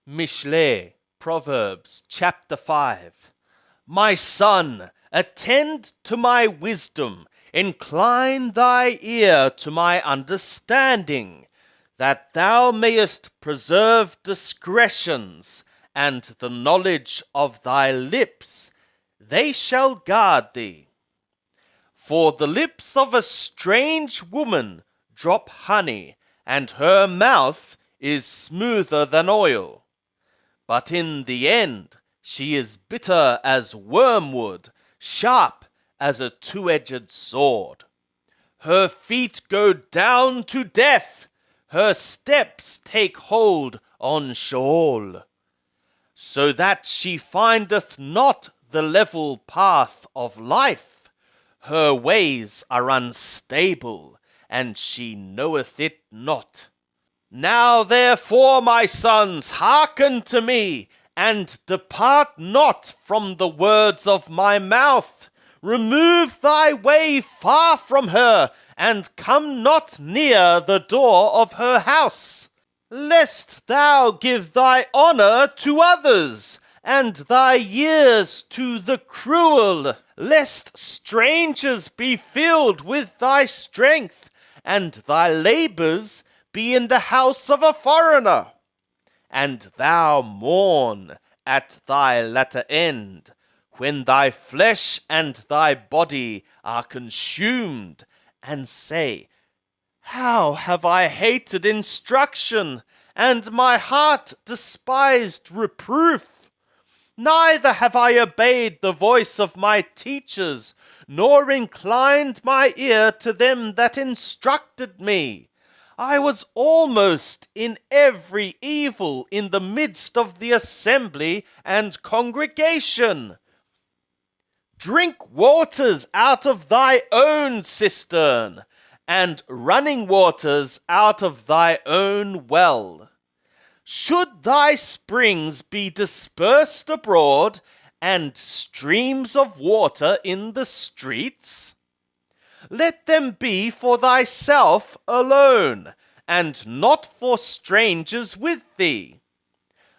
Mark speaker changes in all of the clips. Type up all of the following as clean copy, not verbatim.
Speaker 1: Mishle, Proverbs chapter 5. My son, attend to my wisdom, incline thy ear to my understanding, that thou mayest preserve discretions, and the knowledge of thy lips, they shall guard thee. For the lips of a strange woman drop honey, and her mouth is smoother than oil. But in the end she is bitter as wormwood, sharp as a two-edged sword. Her feet go down to death, her steps take hold on Sheol, so that she findeth not the level path of life. Her ways are unstable, and she knoweth it not. Now therefore, my sons, hearken to me, and depart not from the words of my mouth. Remove thy way far from her, and come not near the door of her house. Lest thou give thy honor to others, and thy years to the cruel, lest strangers be filled with thy strength, and thy labors be in the house of a foreigner, and thou mourn at thy latter end, when thy flesh and thy body are consumed, and say, How have I hated instruction, and my heart despised reproof? Neither have I obeyed the voice of my teachers, nor inclined my ear to them that instructed me. I was almost in every evil in the midst of the assembly and congregation. Drink waters out of thy own cistern, and running waters out of thy own well. Should thy springs be dispersed abroad, and streams of water in the streets? Let them be for thyself alone, and not for strangers with thee.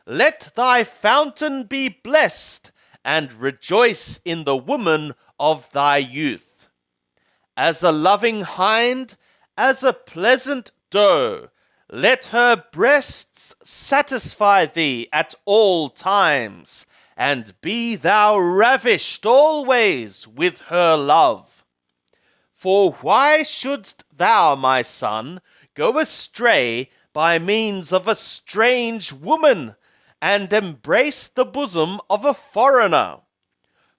Speaker 1: Let thy fountain be blessed, and rejoice in the woman of thy youth. As a loving hind, as a pleasant doe, let her breasts satisfy thee at all times, and be thou ravished always with her love. For why shouldst thou, my son, go astray by means of a strange woman, and embrace the bosom of a foreigner?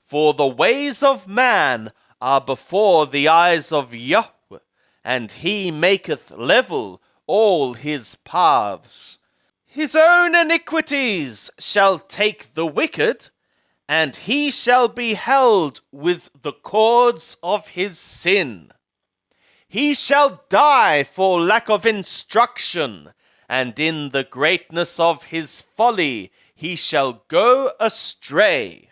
Speaker 1: For the ways of man are before the eyes of Yahweh, and he maketh level all his paths. His own iniquities shall take the wicked, and he shall be held with the cords of his sin. He shall die for lack of instruction, and in the greatness of his folly he shall go astray.